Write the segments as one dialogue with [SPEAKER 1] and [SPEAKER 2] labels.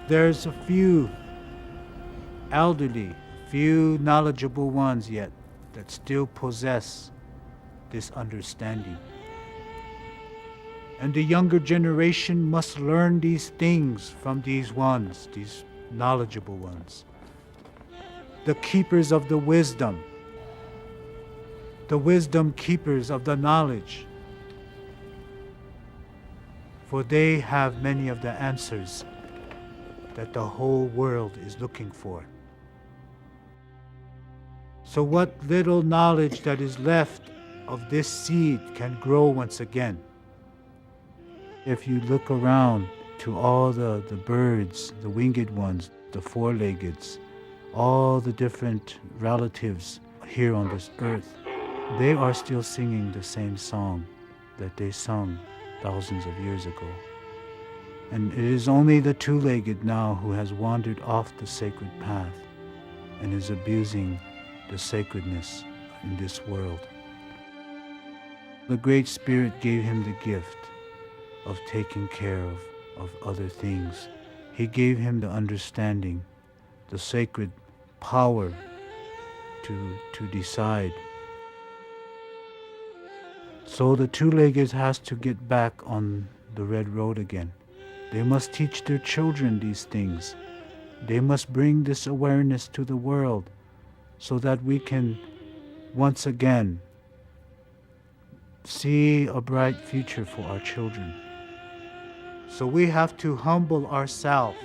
[SPEAKER 1] There's a few elderly, few knowledgeable ones yet that still possess this understanding. And the younger generation must learn these things from these ones, these knowledgeable ones. The keepers of the wisdom keepers of the knowledge, for they have many of the answers that the whole world is looking for. So what little knowledge that is left of this seed can grow once again. If you look around to all the birds, the winged ones, the four-leggeds, all the different relatives here on this earth, they are still singing the same song that they sung thousands of years ago. And it is only the two-legged now who has wandered off the sacred path and is abusing the sacredness in this world. The Great Spirit gave him the gift of taking care of other things. He gave him the understanding, the sacred power to decide. So the two-leggeds has to get back on the red road again. They must teach their children these things. They must bring this awareness to the world so that we can once again see a bright future for our children. So we have to humble ourselves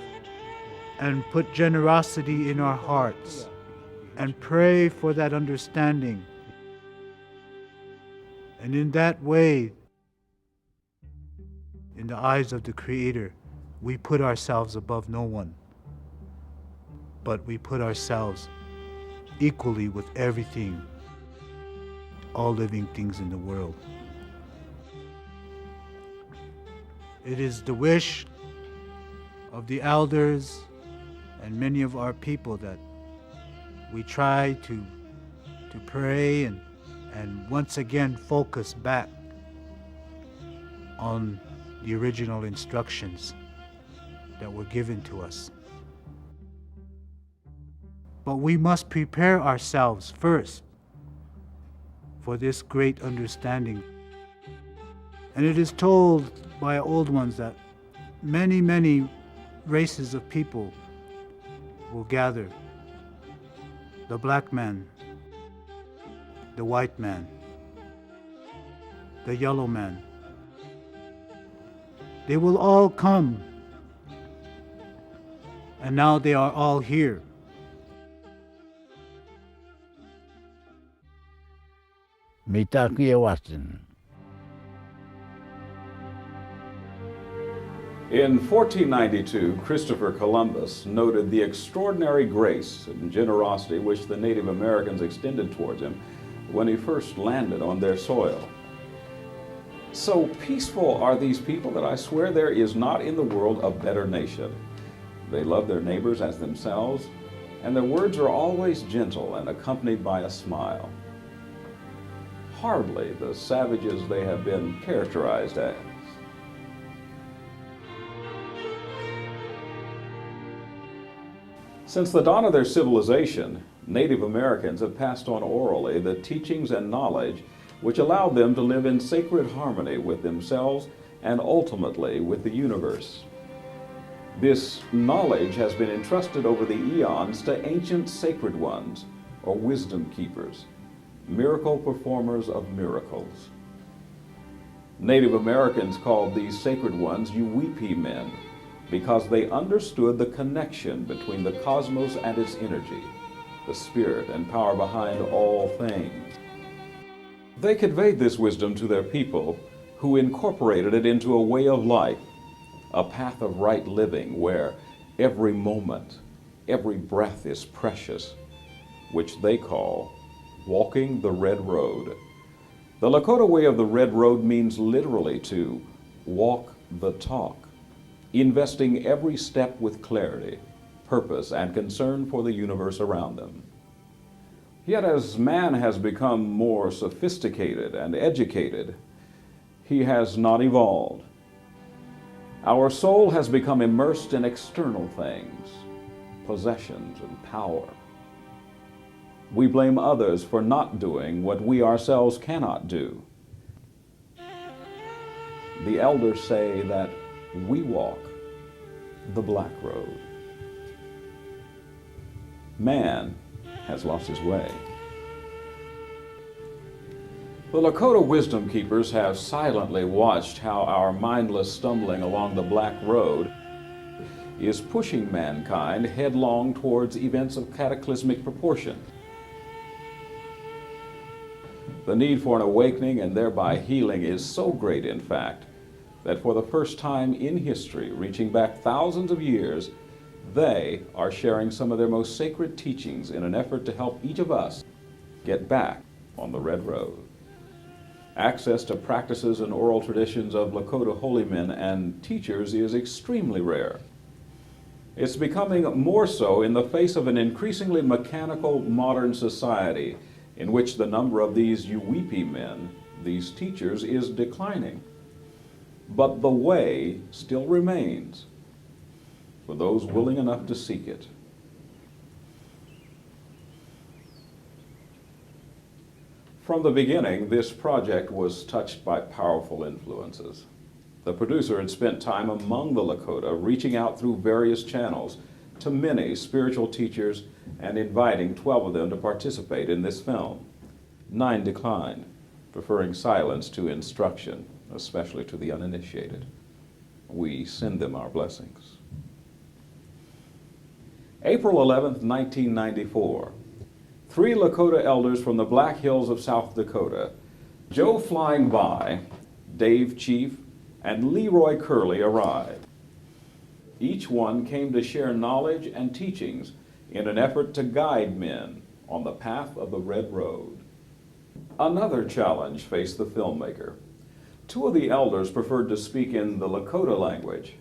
[SPEAKER 1] and put generosity in our hearts and pray for that understanding. And in that way, in the eyes of the Creator, we put ourselves above no one, but we put ourselves equally with everything, all living things in the world. It is the wish of the elders and many of our people that we try to pray and once again focus back on the original instructions that were given to us. But we must prepare ourselves first for this great understanding. And it is told by old ones that many, many races of people will gather. The black man, the white man, the yellow man. They will all come. And now they are all here.
[SPEAKER 2] Mitakuye Watson.
[SPEAKER 3] In 1492, Christopher Columbus noted the extraordinary grace and generosity which the Native Americans extended towards him when he first landed on their soil. So peaceful are these people that I swear there is not in the world a better nation. They love their neighbors as themselves, and their words are always gentle and accompanied by a smile. Hardly the savages they have been characterized as. Since the dawn of their civilization, Native Americans have passed on orally the teachings and knowledge which allowed them to live in sacred harmony with themselves and ultimately with the universe. This knowledge has been entrusted over the eons to ancient sacred ones, or wisdom keepers, miracle performers of miracles. Native Americans called these sacred ones Yuwipi men, because they understood the connection between the cosmos and its energy, the spirit and power behind all things. They conveyed this wisdom to their people, who incorporated it into a way of life, a path of right living where every moment, every breath is precious, which they call walking the red road. The Lakota way of the red road means literally to walk the talk, investing every step with clarity, purpose, and concern for the universe around them. Yet as man has become more sophisticated and educated, he has not evolved. Our soul has become immersed in external things, possessions and power. We blame others for not doing what we ourselves cannot do. The elders say that we walk the black road. Man has lost his way. The Lakota wisdom keepers have silently watched how our mindless stumbling along the black road is pushing mankind headlong towards events of cataclysmic proportion. The need for an awakening and thereby healing is so great, in fact, that for the first time in history, reaching back thousands of years, they are sharing some of their most sacred teachings in an effort to help each of us get back on the red road. Access to practices and oral traditions of Lakota holy men and teachers is extremely rare. It's becoming more so in the face of an increasingly mechanical modern society in which the number of these Yuwipi men, these teachers, is declining. But the way still remains for those willing enough to seek it. From the beginning, this project was touched by powerful influences. The producer had spent time among the Lakota, reaching out through various channels to many spiritual teachers and inviting 12 of them to participate in this film. 9 declined, preferring silence to instruction, especially to the uninitiated. We send them our blessings. April 11th, 1994. 3 Lakota elders from the Black Hills of South Dakota, Joe Flying By, Dave Chief, and Leroy Curley arrived. Each one came to share knowledge and teachings in an effort to guide men on the path of the Red Road. Another challenge faced the filmmaker. 2 of the elders preferred to speak in the Lakota language.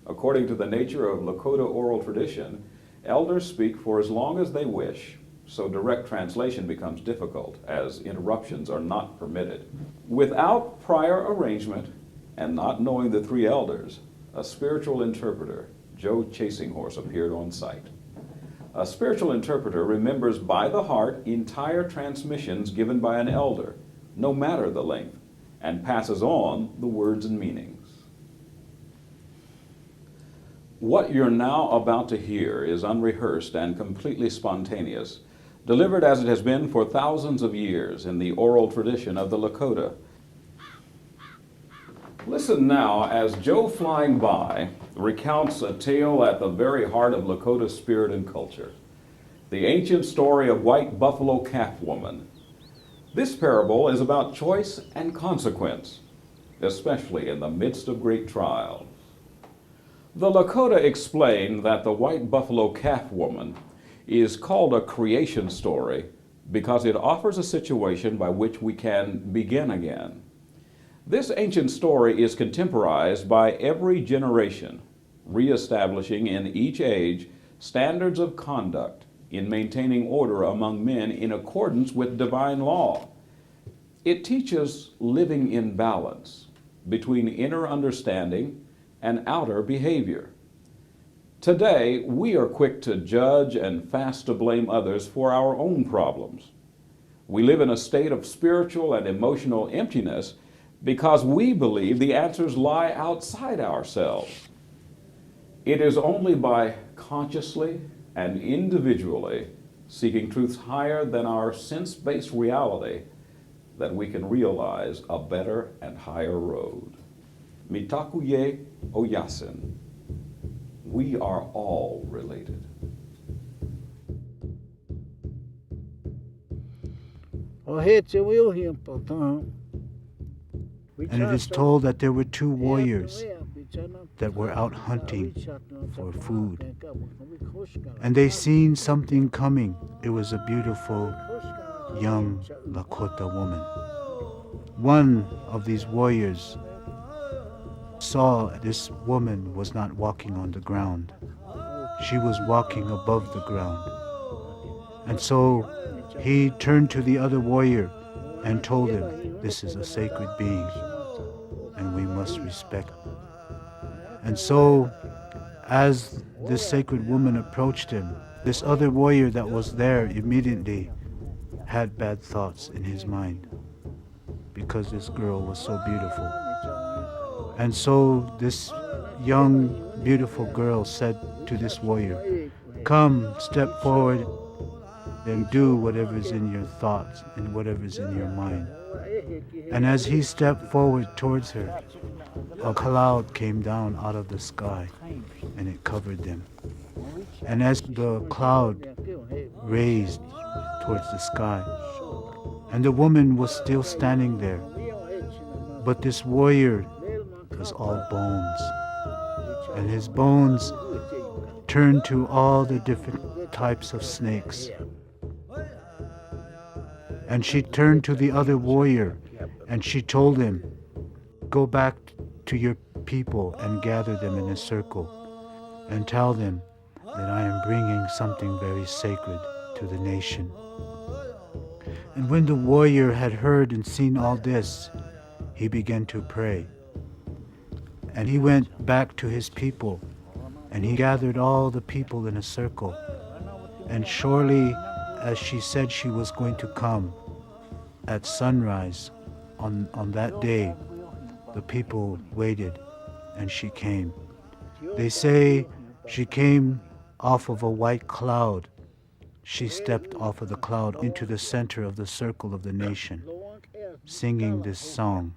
[SPEAKER 3] According to the nature of Lakota oral tradition, elders speak for as long as they wish, so direct translation becomes difficult as interruptions are not permitted. Without prior arrangement and not knowing the 3 elders, a spiritual interpreter, Joe Chasinghorse, appeared on site. A spiritual interpreter remembers by the heart entire transmissions given by an elder, no matter the length, and passes on the words and meanings. What you're now about to hear is unrehearsed and completely spontaneous, delivered as it has been for thousands of years in the oral tradition of the Lakota. Listen now as Joe Flying By recounts a tale at the very heart of Lakota spirit and culture, the ancient story of White Buffalo Calf Woman. This parable is about choice and consequence, especially in the midst of great trials. The Lakota explain that the White Buffalo Calf Woman is called a creation story because it offers a situation by which we can begin again. This ancient story is contemporized by every generation, reestablishing in each age standards of conduct in maintaining order among men in accordance with divine law. It teaches living in balance between inner understanding and outer behavior. Today, we are quick to judge and fast to blame others for our own problems. We live in a state of spiritual and emotional emptiness because we believe the answers lie outside ourselves. It is only by consciously and individually seeking truths higher than our sense-based reality that we can realize a better and higher road. Mitakuye Oyasin. We are all related.
[SPEAKER 1] And it is told that there were 2 warriors that were out hunting for food. And they seen something coming. It was a beautiful young Lakota woman. One of these warriors saw this woman was not walking on the ground. She was walking above the ground. And so he turned to the other warrior and told him, this is a sacred being and we must respect her. And so, as this sacred woman approached him, this other warrior that was there immediately had bad thoughts in his mind because this girl was so beautiful. And so this young, beautiful girl said to this warrior, "Come, step forward and do whatever's in your thoughts and whatever's in your mind." And as he stepped forward towards her, a cloud came down out of the sky and it covered them. And as the cloud raised towards the sky, and the woman was still standing there, but this warrior was all bones, and his bones turned to all the different types of snakes. And she turned to the other warrior and she told him, "Go back to your people and gather them in a circle and tell them that I am bringing something very sacred to the nation." And when the warrior had heard and seen all this, he began to pray. And he went back to his people, and he gathered all the people in a circle. And surely, as she said she was going to come at sunrise on that day, the people waited, and she came. They say she came off of a white cloud. She stepped off of the cloud into the center of the circle of the nation, singing this song.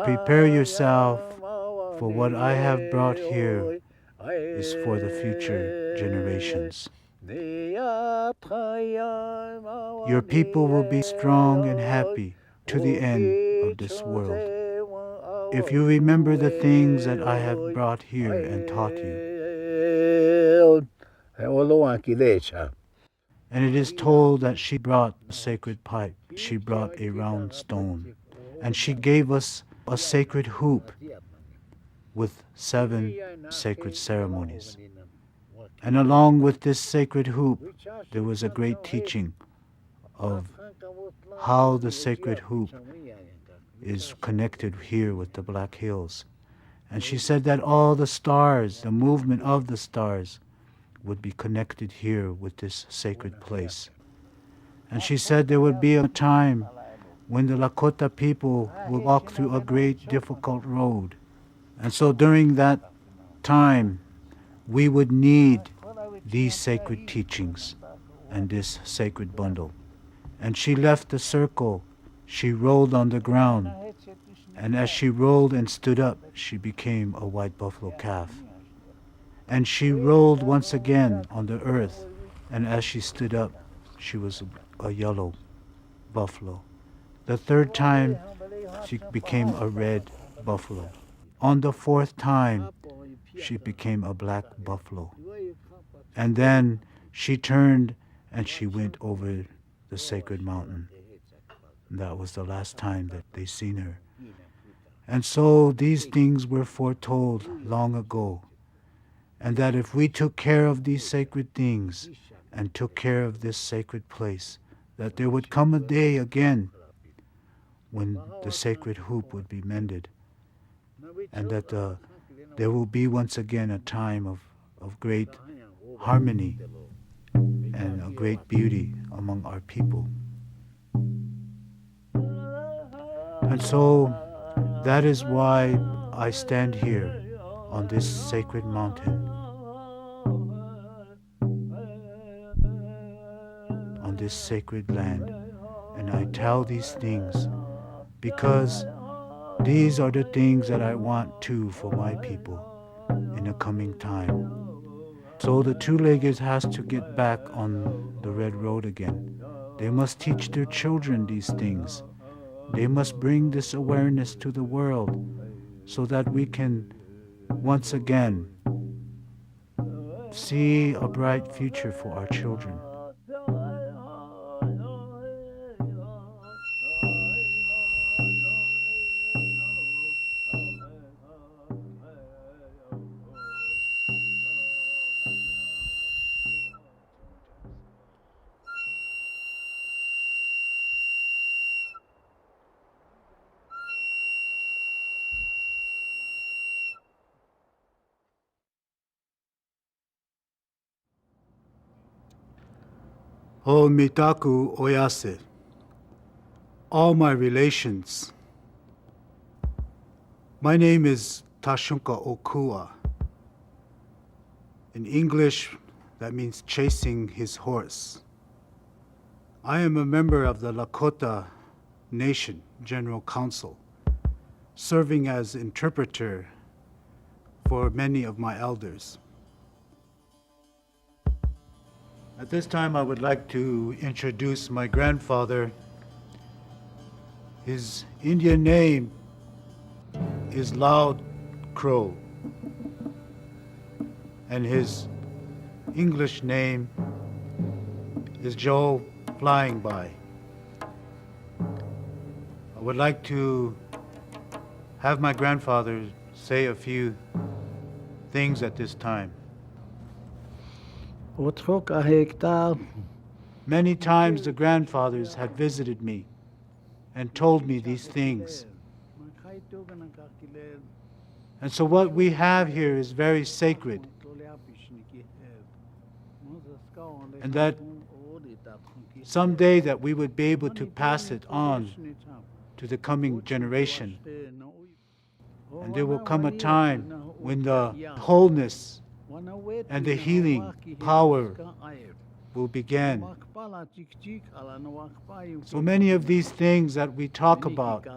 [SPEAKER 1] Prepare yourself, for what I have brought here is for the future generations. Your people will be strong and happy to the end of this world, if you remember the things that I have brought here and taught you. And it is told that she brought a sacred pipe, she brought a round stone, and she gave us a sacred hoop with 7 sacred ceremonies. And along with this sacred hoop, there was a great teaching of how the sacred hoop is connected here with the Black Hills. And she said that all the stars, the movement of the stars, would be connected here with this sacred place. And she said there would be a time when the Lakota people will walk through a great difficult road. And so during that time, we would need these sacred teachings and this sacred bundle. And she left the circle, she rolled on the ground, and as she rolled and stood up, she became a white buffalo calf. And she rolled once again on the earth, and as she stood up, she was a yellow buffalo. The third time, she became a red buffalo. On the fourth time, she became a black buffalo. And then she turned and she went over the sacred mountain. And that was the last time that they seen her. And so these things were foretold long ago. And that if we took care of these sacred things and took care of this sacred place, that there would come a day again when the sacred hoop would be mended, and that there will be once again a time of great harmony and a great beauty among our people. And so that is why I stand here on this sacred mountain, on this sacred land, and I tell these things because these are the things that I want too for my people in the coming time. So the two-leggeds has to get back on the red road again. They must teach their children these things. They must bring this awareness to the world so that we can once again see a bright future for our children. O Mitaku Oyase, all my relations. My name is Tashunka Okua. In English, that means chasing his horse. I am a member of the Lakota Nation General Council, serving as interpreter for many of my elders. At this time, I would like to introduce my grandfather. His Indian name is Loud Crow, and his English name is Joe Flying By. I would like to have my grandfather say a few things at this time. Many times the grandfathers had visited me and told me these things. And so what we have here is very sacred. And that someday that we would be able to pass it on to the coming generation. And there will come a time when the wholeness and the healing power will begin. So many of these things that we talk about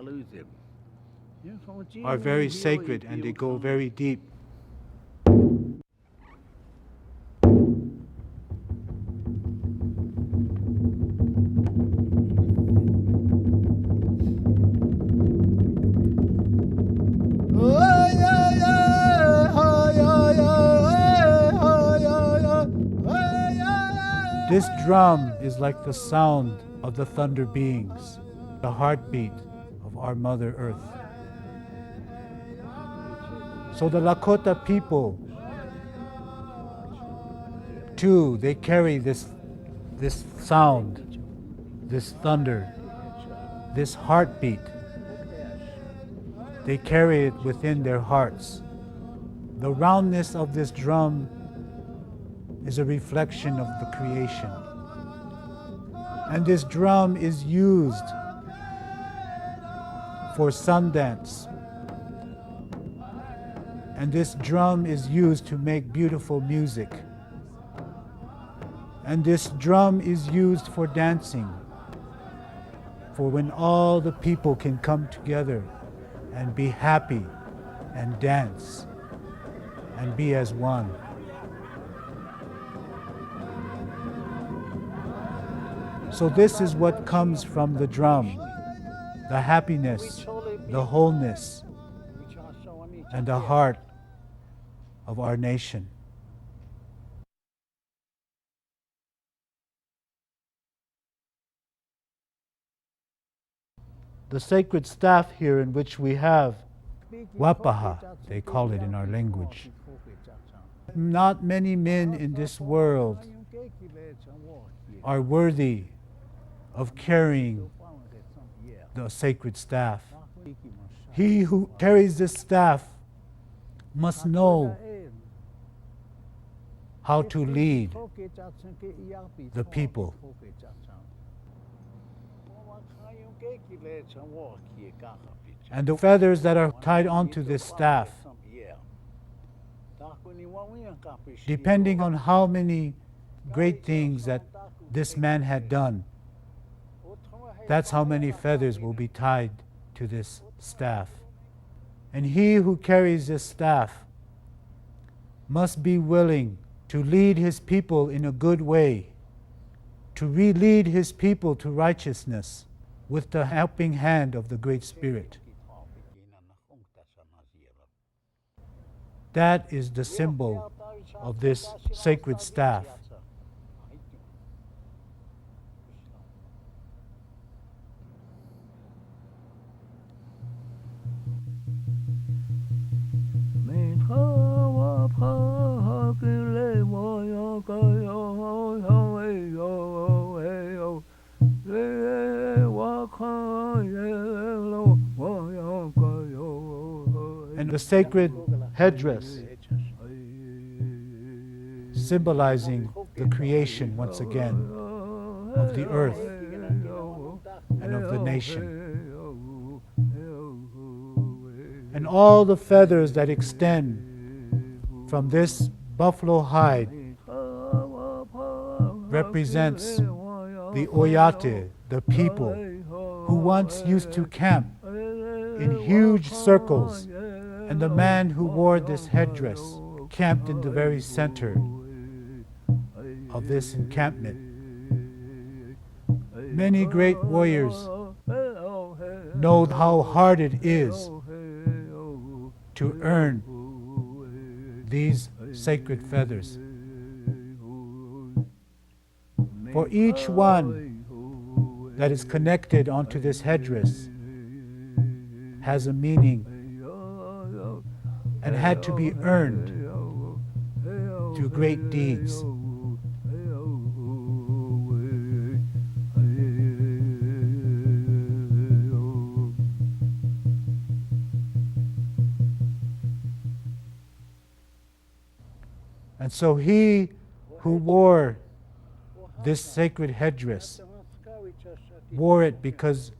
[SPEAKER 1] are very sacred and they go very deep. This drum is like the sound of the thunder beings, the heartbeat of our Mother Earth. So the Lakota people, too, they carry this sound, this thunder, this heartbeat. They carry it within their hearts. The roundness of this drum is a reflection of the creation. And this drum is used for Sundance. And this drum is used to make beautiful music. And this drum is used for dancing, for when all the people can come together and be happy and dance and be as one. So this is what comes from the drum, the happiness, the wholeness, and the heart of our nation. The sacred staff here in which we have wapaha, they call it in our language. Not many men in this world are worthy of carrying the sacred staff. He who carries this staff must know how to lead the people. And the feathers that are tied onto this staff, depending on how many great things that this man had done, that's how many feathers will be tied to this staff. And he who carries this staff must be willing to lead his people in a good way, to lead his people to righteousness with the helping hand of the Great Spirit. That is the symbol of this sacred staff. And the sacred headdress symbolizing the creation once again. of the earth and of the nation. And all the feathers that extend from this buffalo hide represents the Oyate, the people who once used to camp in huge circles, and the man who wore this headdress camped in the very center of this encampment. Many great warriors know how hard it is to earn these sacred feathers. For each one that is connected onto this headdress has a meaning and had to be earned through great deeds. And so he who wore this sacred headdress wore it because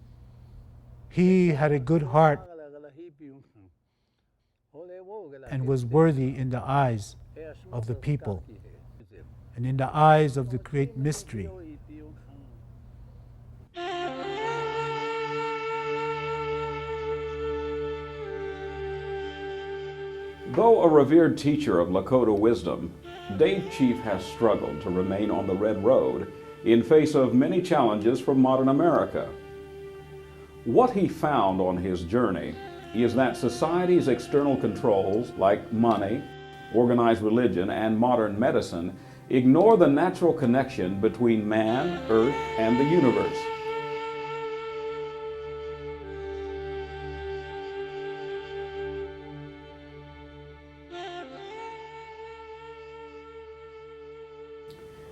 [SPEAKER 1] he had a good heart and was worthy in the eyes of the people and in the eyes of the great mystery.
[SPEAKER 3] Though a revered teacher of Lakota wisdom, Dave Chief has struggled to remain on the Red Road in face of many challenges from modern America. What he found on his journey is that society's external controls like money, organized religion, and modern medicine ignore the natural connection between man, earth, and the universe.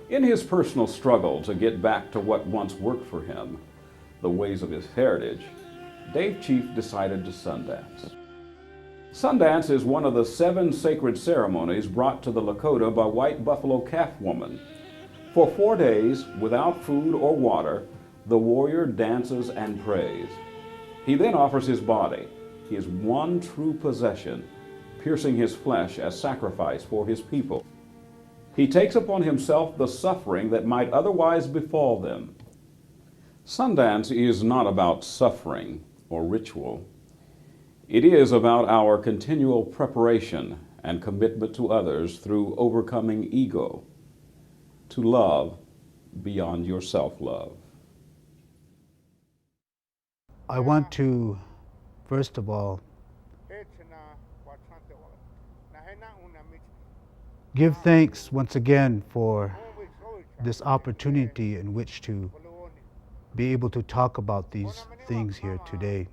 [SPEAKER 3] In his personal struggle to get back to what once worked for him, the ways of his heritage, Dave Chief decided to Sundance. Sundance is one of the 7 sacred ceremonies brought to the Lakota by White Buffalo Calf Woman. For 4 days, without food or water, the warrior dances and prays. He then offers his body, his one true possession, piercing his flesh as sacrifice for his people. He takes upon himself the suffering that might otherwise befall them. Sundance is not about suffering or ritual. It is about our continual preparation and commitment to others through overcoming ego, to love beyond your self-love.
[SPEAKER 1] I want to, first of all, give thanks once again for this opportunity in which to be able to talk about these things here today.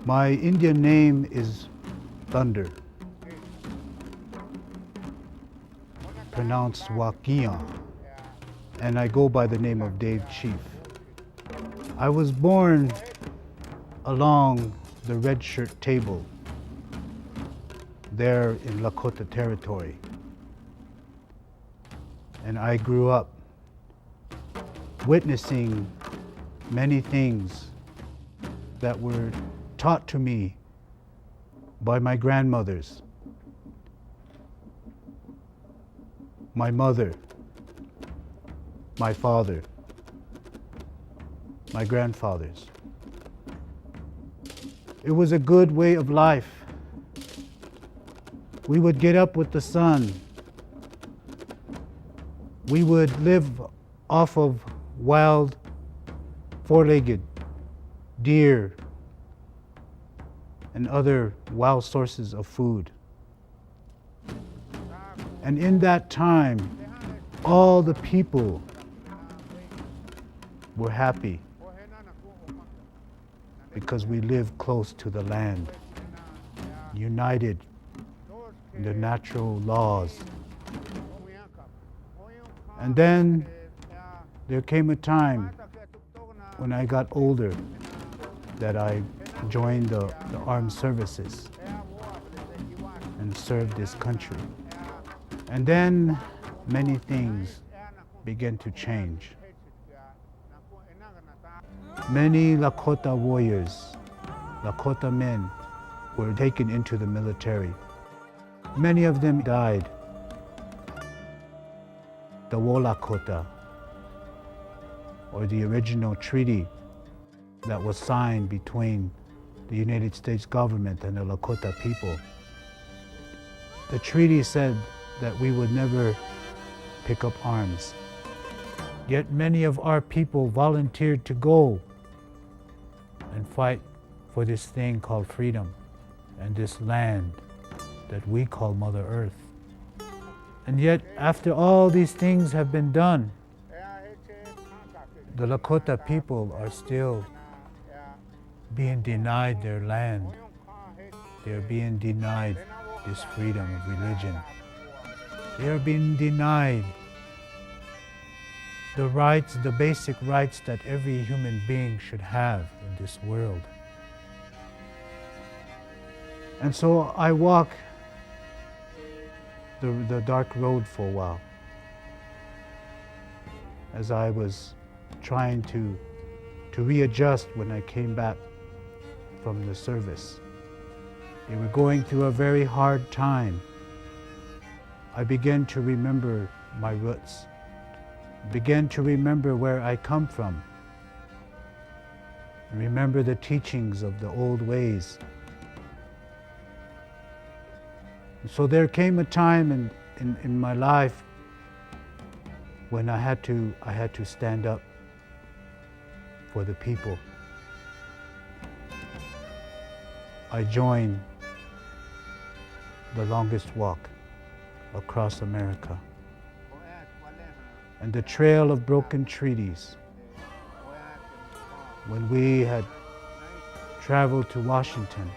[SPEAKER 1] My Indian name is Thunder, pronounced Wakian, and I go by the name of Dave Chief. I was born along the Red Shirt Table there in Lakota territory. And I grew up witnessing many things that were taught to me by my grandmothers, my mother, my father, my grandfathers. It was a good way of life. We would get up with the sun. We would live off of wild, four-legged deer and other wild sources of food. And in that time, all the people were happy because we lived close to the land, united in the natural laws. And then there came a time when I got older that I joined the armed services and served this country. And then many things began to change. Many Lakota warriors, Lakota men, were taken into the military. Many of them died. The Wolakota, or the original treaty that was signed between the United States government and the Lakota people. The treaty said that we would never pick up arms. Yet many of our people volunteered to go and fight for this thing called freedom and this land that we call Mother Earth. And yet, after all these things have been done, the Lakota people are still being denied their land. They are being denied this freedom of religion. They are being denied the rights, the basic rights that every human being should have in this world. And so I walk the dark road for a while as I was trying to readjust when I came back from the service. They were going through a very hard time. I began to remember my roots, began to remember where I come from, remember the teachings of the old ways. So there came a time in my life when I had to stand up for the people. I joined the longest walk across America and the trail of broken treaties. When we had traveled to Washington,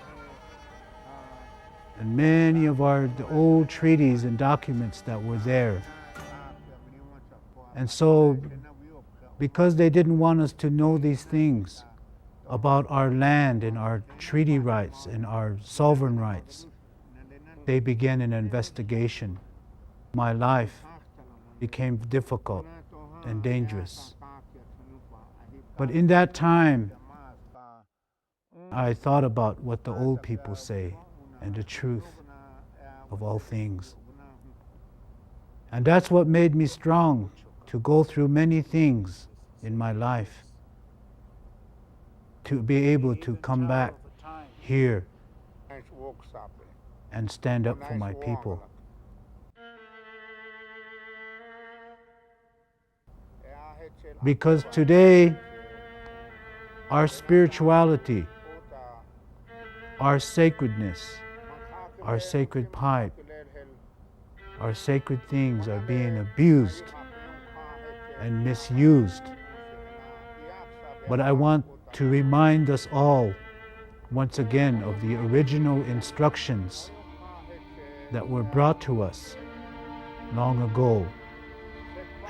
[SPEAKER 1] and many of the old treaties and documents that were there. And so, because they didn't want us to know these things about our land and our treaty rights and our sovereign rights, they began an investigation. My life became difficult and dangerous. But in that time, I thought about what the old people say and the truth of all things. And that's what made me strong to go through many things in my life, to be able to come back here and stand up for my people. Because today, our spirituality, our sacredness, our sacred pipe, our sacred things are being abused and misused. But I want to remind us all once again of the original instructions that were brought to us long ago,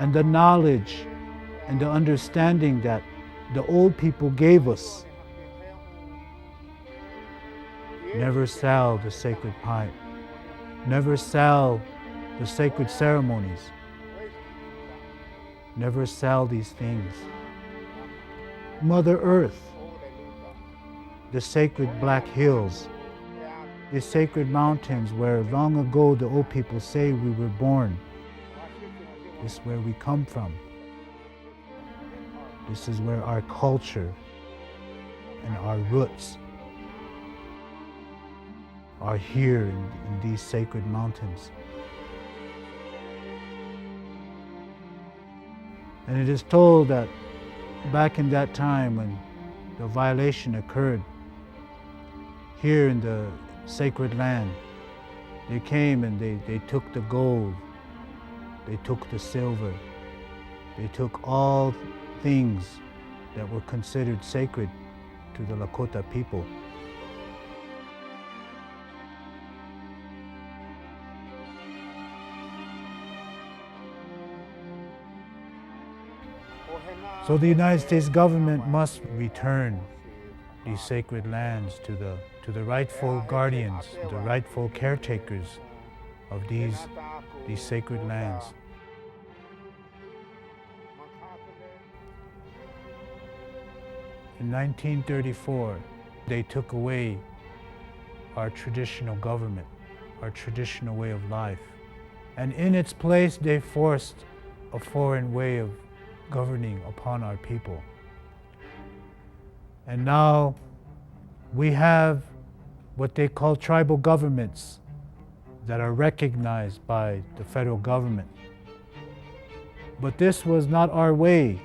[SPEAKER 1] and the knowledge and the understanding that the old people gave us. Never sell the sacred pipe. Never sell the sacred ceremonies. Never sell these things. Mother Earth, the sacred Black Hills, the sacred mountains where long ago the old people say we were born. This is where we come from. This is where our culture and our roots are here in these sacred mountains. And it is told that back in that time when the violation occurred here in the sacred land, they came and they took the gold, they took the silver, they took all things that were considered sacred to the Lakota people. So the United States government must return these sacred lands to the rightful guardians, the rightful caretakers of these sacred lands. In 1934, they took away our traditional government, our traditional way of life. And in its place, they forced a foreign way of governing upon our people. And now we have what they call tribal governments that are recognized by the federal government. But this was not our way.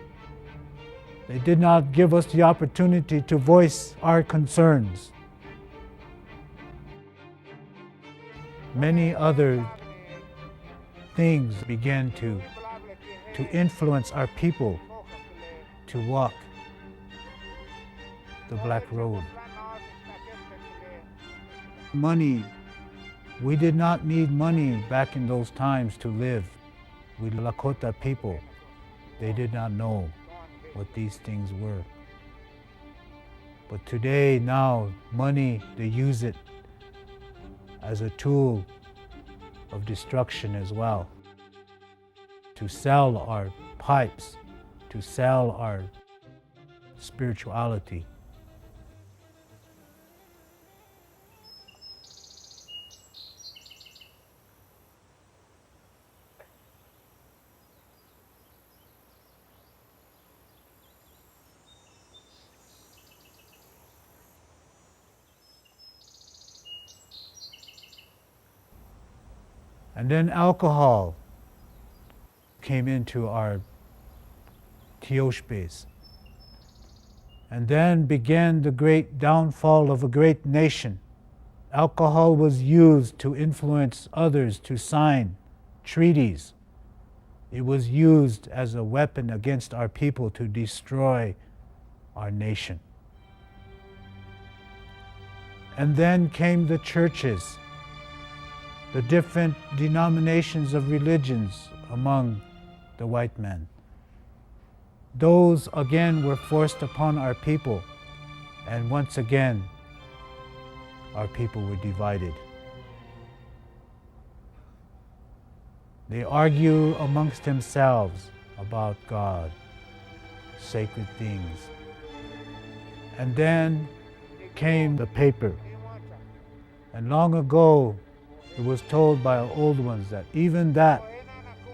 [SPEAKER 1] They did not give us the opportunity to voice our concerns. Many other things began to influence our people to walk the Black Road. Money. We did not need money back in those times to live. We Lakota people, they did not know what these things were. But today, now, money, they use it as a tool of destruction as well. To sell our pipes, to sell our spirituality. And then alcohol came into our Teospace. And then began the great downfall of a great nation. Alcohol was used to influence others to sign treaties. It was used as a weapon against our people to destroy our nation. And then came the churches, the different denominations of religions among the white men. Those again were forced upon our people, and once again our people were divided. They argue amongst themselves about God, sacred things. And then came the paper. And long ago, it was told by our old ones that even that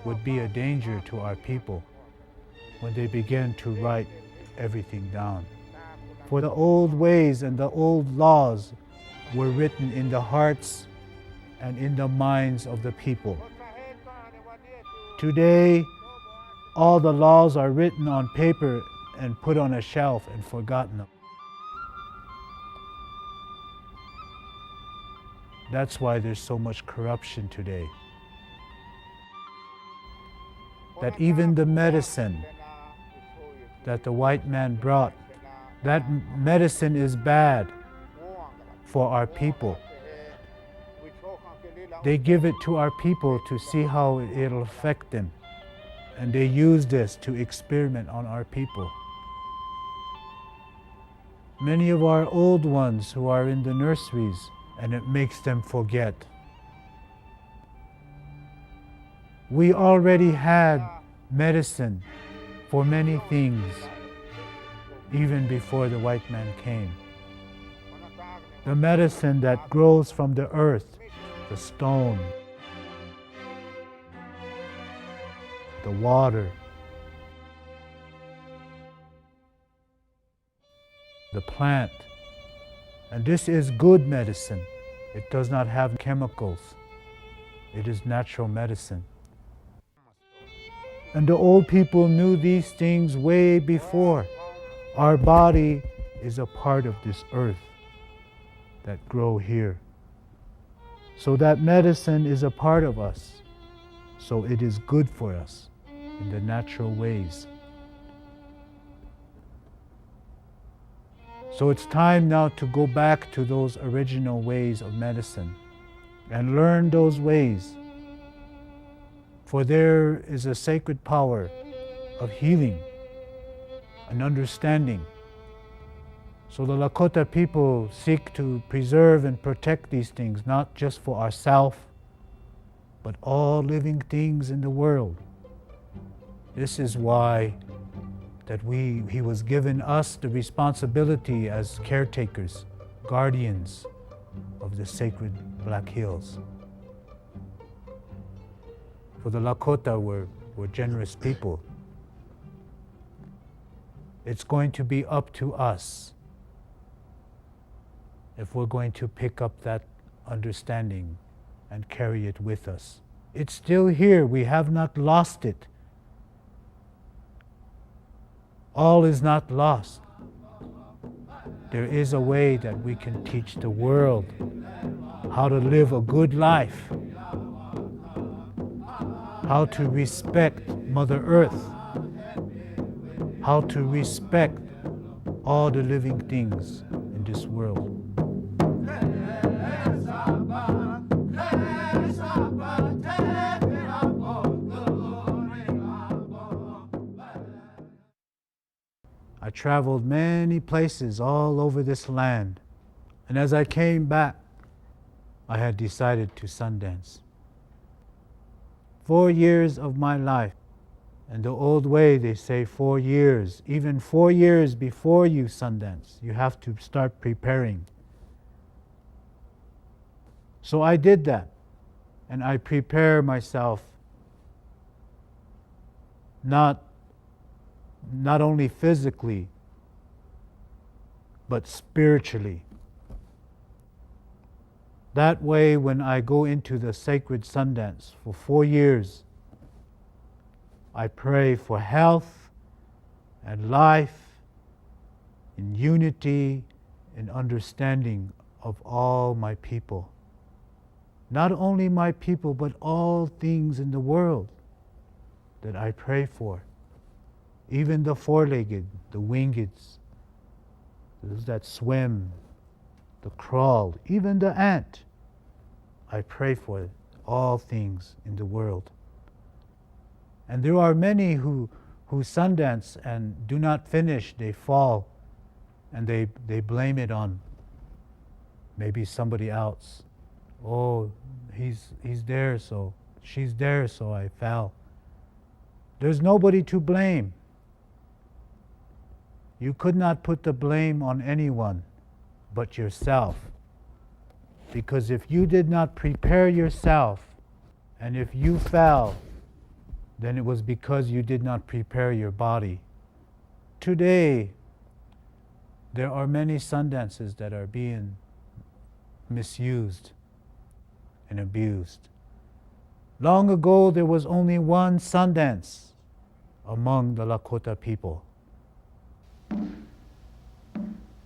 [SPEAKER 1] would be a danger to our people when they began to write everything down. For the old ways and the old laws were written in the hearts and in the minds of the people. Today, all the laws are written on paper and put on a shelf and forgotten. That's why there's so much corruption today. That even the medicine that the white man brought, that medicine is bad for our people. They give it to our people to see how it'll affect them. And they use this to experiment on our people. Many of our old ones who are in the nurseries, and it makes them forget. We already had medicine for many things, even before the white man came. The medicine that grows from the earth, the stone, the water, the plant. And this is good medicine. It does not have chemicals. It is natural medicine. And the old people knew these things way before. Our body is a part of this earth that grow here. So that medicine is a part of us. So it is good for us in the natural ways. So it's time now to go back to those original ways of medicine and learn those ways. For there is a sacred power of healing and understanding. So the Lakota people seek to preserve and protect these things, not just for ourselves, but all living things in the world. This is why that he was given us the responsibility as caretakers, guardians of the sacred Black Hills. For the Lakota were generous people. It's going to be up to us if we're going to pick up that understanding and carry it with us. It's still here. We have not lost it. All is not lost. There is a way that we can teach the world how to live a good life, how to respect Mother Earth, how to respect all the living things in this world. I traveled many places all over this land, and as I came back, I had decided to Sundance. 4 years of my life, and the old way they say 4 years, even 4 years before you Sundance, you have to start preparing. So I did that, and I prepare myself not only physically, but spiritually. That way, when I go into the sacred Sundance for 4 years, I pray for health and life in unity and understanding of all my people. Not only my people, but all things in the world that I pray for. Even the four-legged, the winged, those that swim, the crawl, even the ant. I pray for all things in the world. And there are many who Sundance and do not finish, they fall, and they blame it on maybe somebody else. Oh, he's there, so she's there, so I fell. There's nobody to blame. You could not put the blame on anyone but yourself. Because if you did not prepare yourself, and if you fell, then it was because you did not prepare your body. Today, there are many Sundances that are being misused and abused. Long ago, there was only one Sundance among the Lakota people.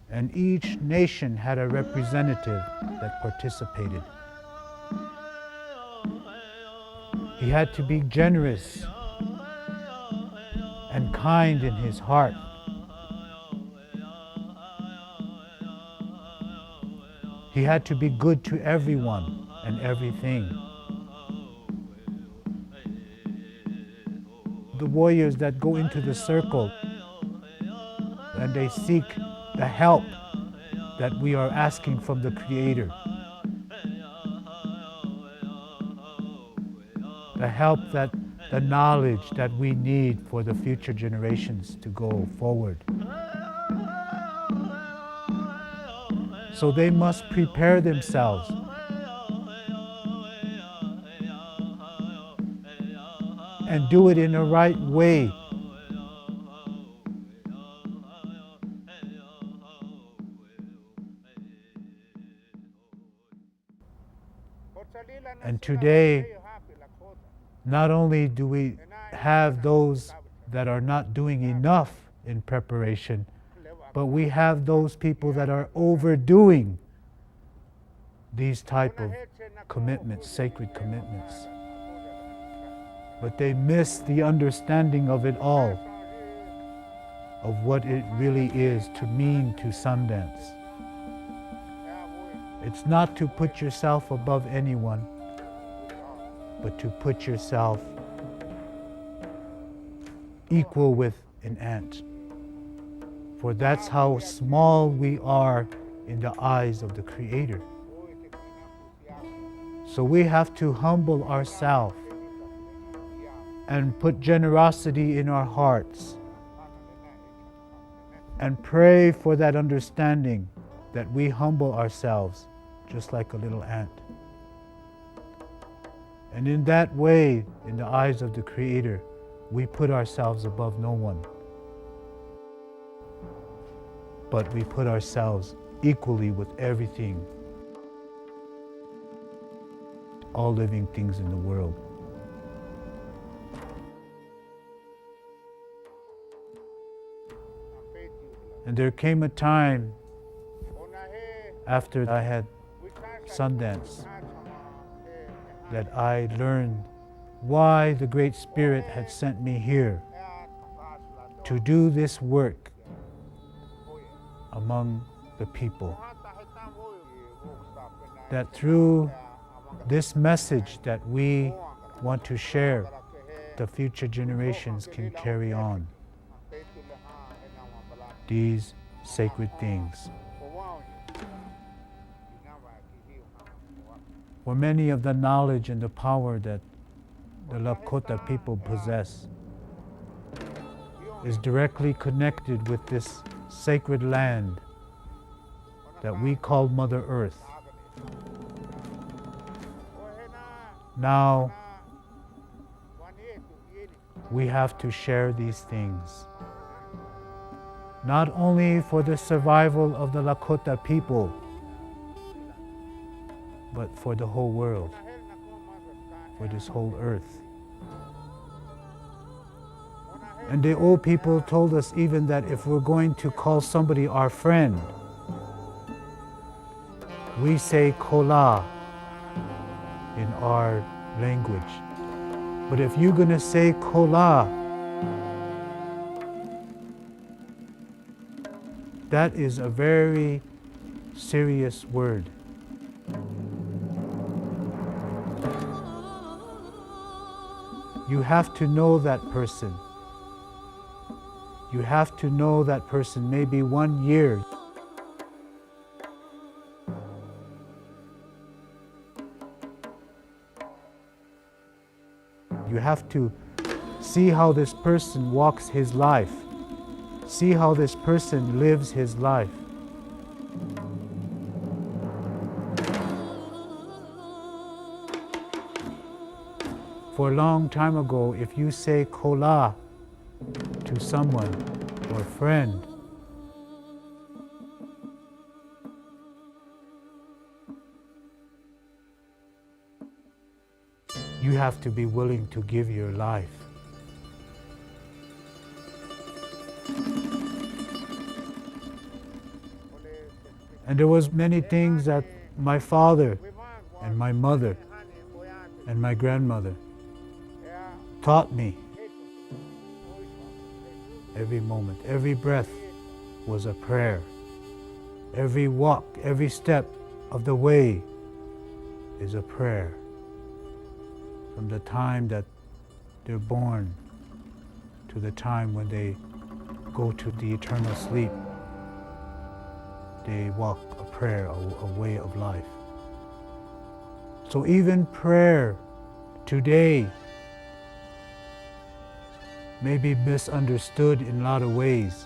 [SPEAKER 1] And each nation had a representative that participated. He had to be generous and kind in his heart. He had to be good to everyone and everything. The warriors that go into the circle and they seek the help that we are asking from the Creator. The help the knowledge that we need for the future generations to go forward. So they must prepare themselves. And do it in the right way. And today, not only do we have those that are not doing enough in preparation, but we have those people that are overdoing these type of commitments, sacred commitments. But they miss the understanding of it all, of what it really is to mean to Sundance. It's not to put yourself above anyone, but to put yourself equal with an ant. For that's how small we are in the eyes of the Creator. So we have to humble ourselves and put generosity in our hearts and pray for that understanding that we humble ourselves just like a little ant. And in that way, in the eyes of the Creator, we put ourselves above no one. But we put ourselves equally with everything, all living things in the world. And there came a time after I had Sundance that I learned why the Great Spirit had sent me here to do this work among the people. That through this message that we want to share, the future generations can carry on these sacred things. For many of the knowledge and the power that the Lakota people possess is directly connected with this sacred land that we call Mother Earth. Now, we have to share these things, not only for the survival of the Lakota people, but for the whole world, for this whole earth. And the old people told us even that if we're going to call somebody our friend, we say kola in our language. But if you're going to say kola, that is a very serious word. You have to know that person. You have to know that person maybe 1 year. You have to see how this person walks his life. See how this person lives his life. For a long time ago, if you say kola to someone or a friend, you have to be willing to give your life. And there was many things that my father and my mother and my grandmother taught me. Every moment, every breath was a prayer. Every walk, every step of the way is a prayer. From the time that they're born to the time when they go to the eternal sleep, they walk a prayer, a way of life. So even prayer today may be misunderstood in a lot of ways.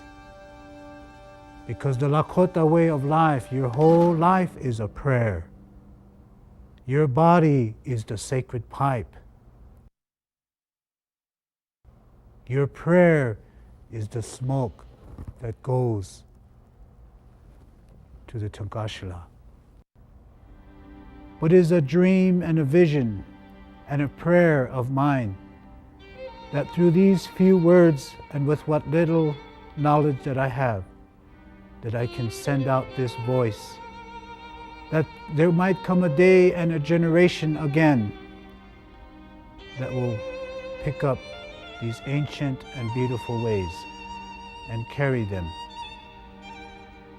[SPEAKER 1] Because the Lakota way of life, your whole life is a prayer. Your body is the sacred pipe. Your prayer is the smoke that goes to the Tankashila. But it is a dream and a vision and a prayer of mine that through these few words and with what little knowledge that I have, that I can send out this voice, that there might come a day and a generation again that will pick up these ancient and beautiful ways and carry them.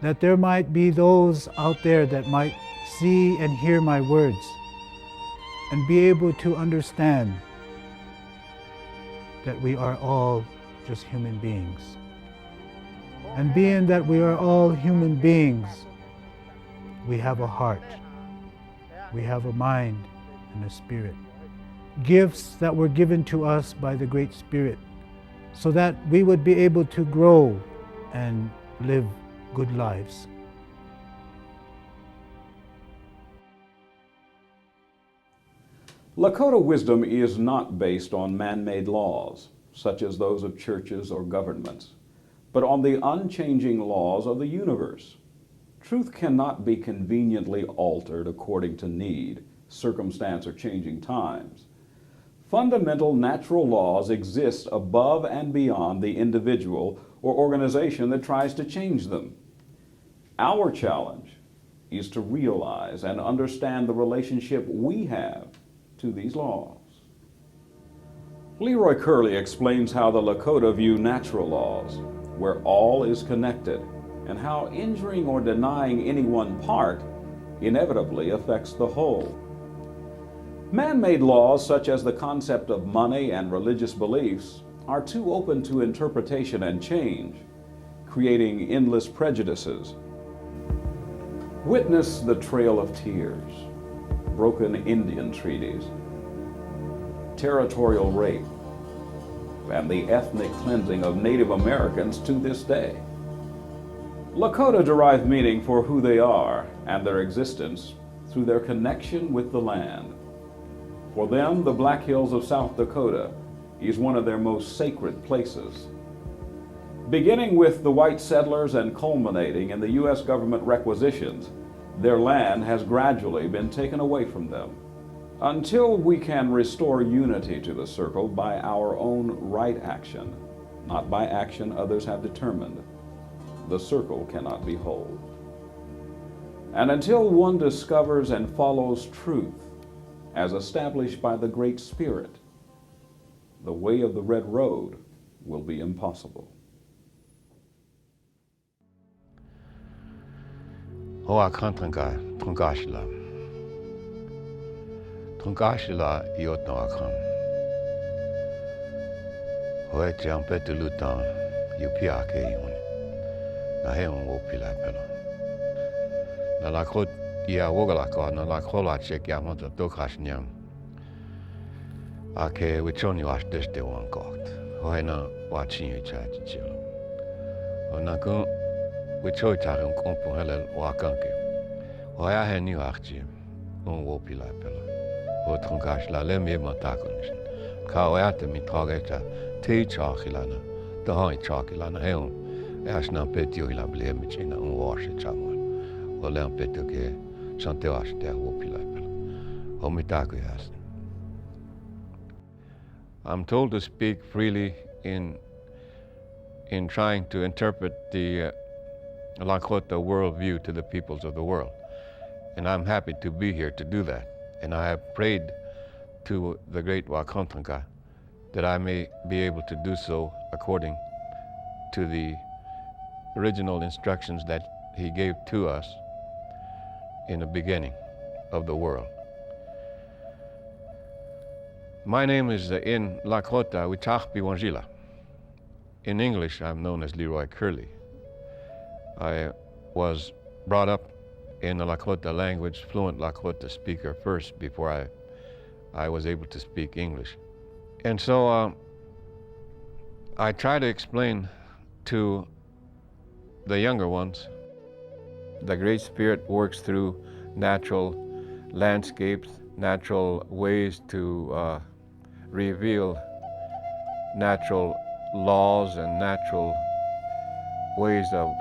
[SPEAKER 1] That there might be those out there that might see and hear my words and be able to understand that we are all just human beings. And being that we are all human beings, we have a heart, we have a mind and a spirit. Gifts that were given to us by the Great Spirit so that we would be able to grow and live good lives.
[SPEAKER 3] Lakota wisdom is not based on man-made laws, such as those of churches or governments, but on the unchanging laws of the universe. Truth cannot be conveniently altered according to need, circumstance, or changing times. Fundamental natural laws exist above and beyond the individual or organization that tries to change them. Our challenge is to realize and understand the relationship we have to these laws. Leroy Curley explains how the Lakota view natural laws, where all is connected, and how injuring or denying any one part inevitably affects the whole. Man-made laws such as the concept of money and religious beliefs are too open to interpretation and change, creating endless prejudices. Witness the Trail of Tears, broken Indian treaties, territorial rape, and the ethnic cleansing of Native Americans to this day. Lakota derive meaning for who they are and their existence through their connection with the land. For them, the Black Hills of South Dakota is one of their most sacred places. Beginning with the white settlers and culminating in the U.S. government requisitions, their land has gradually been taken away from them. Until we can restore unity to the circle by our own right action, not by action others have determined, the circle cannot be whole. And until one discovers and follows truth as established by the Great Spirit, the way of the Red Road will be impossible.
[SPEAKER 4] Hoa Kantanga, Tungashila. Tungashila Yotno Akam. Hoe Jampet Lutan, Yupiake Yun. Naheon Wopila Pelo. Nalakot Ia Wogalaka, Nalakola Chek Yamata Dokashnyam. Ake Wichoni was this de one cocked. Hoena watching you charge chill. Onako Wichotarum compohele wakanke. Hoya Henny Archie, on Wopila Pelo. O Tungash la Lemmy Matakunishin. Kaoyata mi Togeta, Tea Chalkilana, the High Chalkilana Helm. Ashna Petio la Blemicina on wash it somewhere. O Lam Petuke, Santewash de Wopila Pelo. Homitaku. I'm told to speak freely in trying to interpret the Lakota worldview to the peoples of the world. And I'm happy to be here to do that. And I have prayed to the great Wakantanka that I may be able to do so according to the original instructions that he gave to us in the beginning of the world. My name is in Lakota Wichachpi Wanjila. In English, I'm known as Leroy Curley. I was brought up in the Lakota language, fluent Lakota speaker first before I was able to speak English. And so I try to explain to the younger ones, the Great Spirit works through natural landscapes, natural ways to reveal natural laws and natural ways of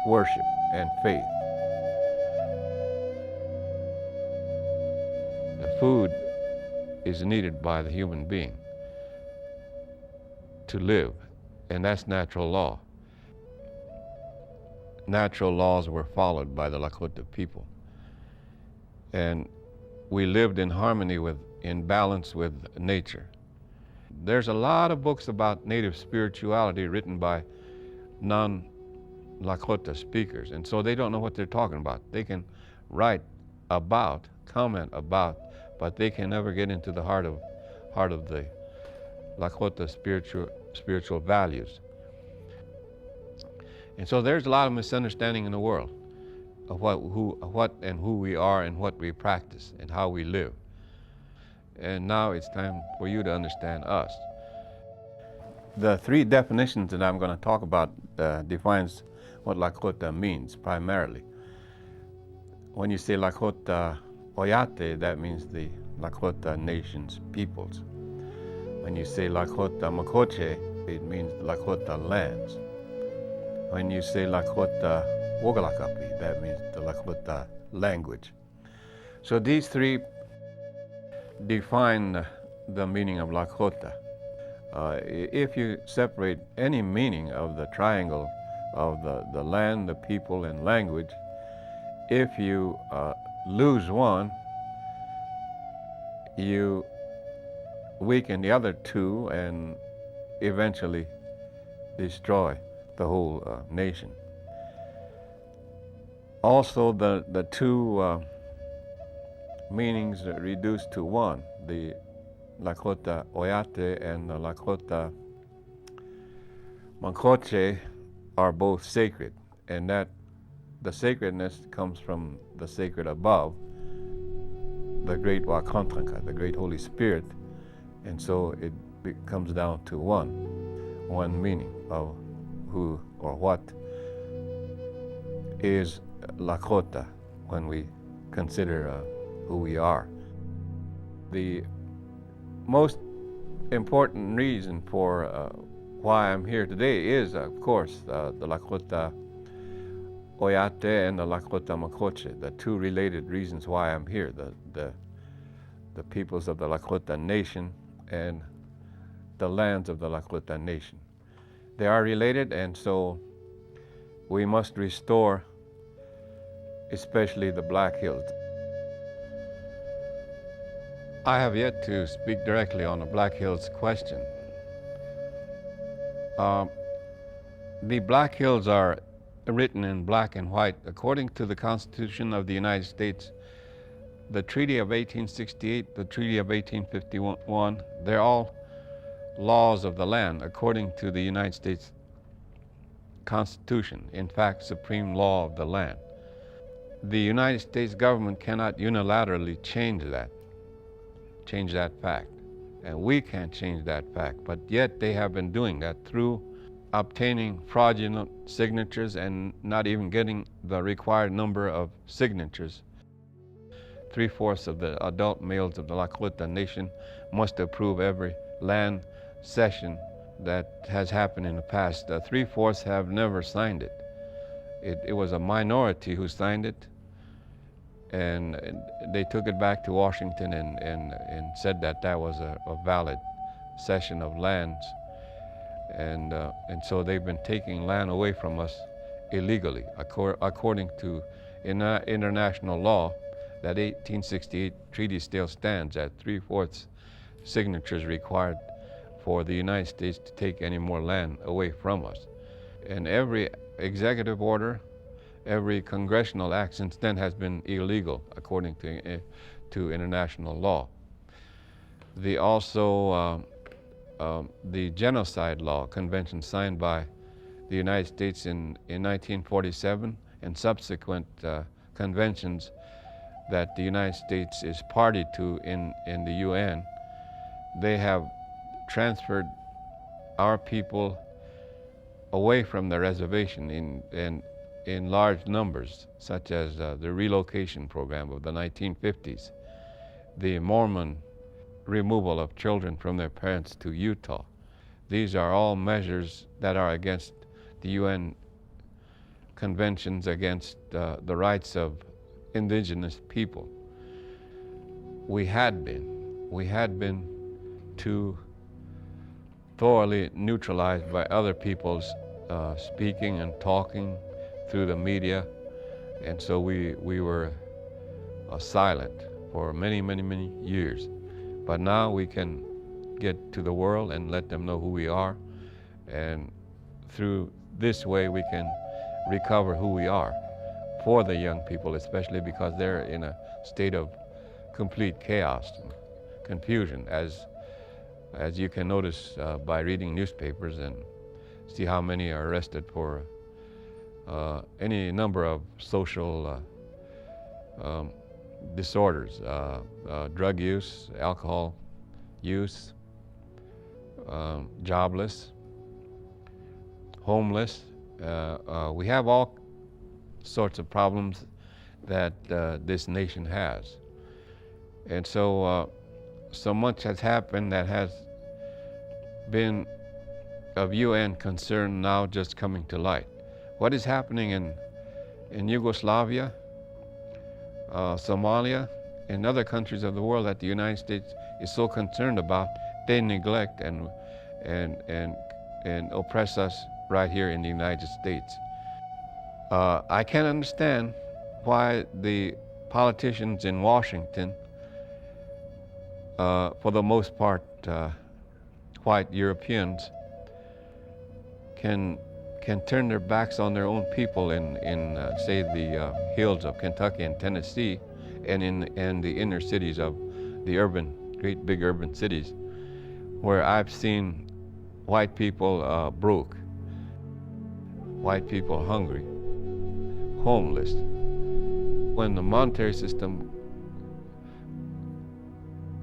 [SPEAKER 4] worship and faith. The food is needed by the human being to live, and that's natural law. Natural laws were followed by the Lakota people, and we lived in harmony in balance with nature. There's a lot of books about native spirituality written by non-Lakota speakers, and so they don't know what they're talking about. They can write about, comment about, but they can never get into the heart of the Lakota spiritual values. And so there's a lot of misunderstanding in the world of what and who we are and what we practice and how we live. And now it's time for you to understand us. The three definitions that I'm going to talk about defines what Lakota means primarily. When you say Lakota Oyate, that means the Lakota nation's peoples. When you say Lakota Makoche, it means Lakota lands. When you say Lakota Wogalakapi, that means the Lakota language. So these three define the meaning of Lakota. If you separate any meaning of the triangle of the land, the people, and language, if you lose one, you weaken the other two and eventually destroy the whole nation. Also, the two meanings are reduced to one. The Lakota Oyate and the Lakota Makoche are both sacred, and that the sacredness comes from the sacred above, the great Wakantranka, the great Holy Spirit, and so it comes down to one meaning of who or what is Lakota when we consider who we are. The most important reason for why I'm here today is, of course, the Lakota Oyate and the Lakota Makoche, the two related reasons why I'm here, the peoples of the Lakota Nation and the lands of the Lakota Nation. They are related, and so we must restore especially the Black Hills. I have yet to speak directly on the Black Hills question. The Black Hills are written in black and white. According to the Constitution of the United States, the Treaty of 1868, the Treaty of 1851, they're all laws of the land according to the United States Constitution, in fact, supreme law of the land. The United States government cannot unilaterally change that fact. And we can't change that fact, but yet they have been doing that through obtaining fraudulent signatures and not even getting the required number of signatures. 3/4 of the adult males of the Lakota Nation must approve every land cession that has happened in the past. 3/4 have never signed it. It was a minority who signed it, and they took it back to Washington and said that was a valid cession of lands. And so they've been taking land away from us illegally, according to international law. That 1868 treaty still stands at 3/4 signatures required for the United States to take any more land away from us. And every executive order, every congressional act since then has been illegal according to international law. The genocide law convention signed by the United States in 1947 and subsequent conventions that the United States is party to in the UN, they have transferred our people away from the reservation in large numbers, such as the relocation program of the 1950s, the Mormon removal of children from their parents to Utah. These are all measures that are against the UN conventions against the rights of indigenous people. We had been too thoroughly neutralized by other people's speaking and talking through the media, and so we were silent for many years. But now we can get to the world and let them know who we are, and through this way we can recover who we are for the young people, especially because they're in a state of complete chaos and confusion, as you can notice by reading newspapers and see how many are arrested for any number of social disorders, drug use, alcohol use, jobless, homeless, We have all sorts of problems that this nation has. And so, so much has happened that has been of UN concern now just coming to light. What is happening in Yugoslavia, Somalia, and other countries of the world that the United States is so concerned about, they neglect and oppress us right here in the United States. I can't understand why the politicians in Washington, for the most part white Europeans, can turn their backs on their own people in say the hills of Kentucky and Tennessee, and in the inner cities of the great big urban cities, where I've seen white people broke, white people hungry, homeless. When the monetary system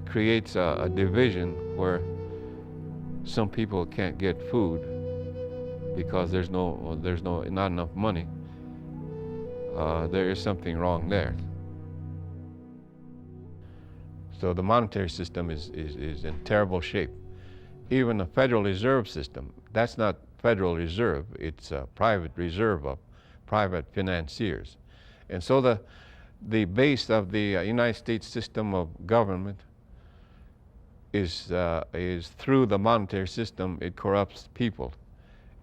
[SPEAKER 4] creates a division where some people can't get food because there's not enough money, there is something wrong there. So the monetary system is in terrible shape. Even the Federal Reserve System, that's not Federal Reserve, it's a private reserve of private financiers. And so the base of the United States system of government is through the monetary system. It corrupts people.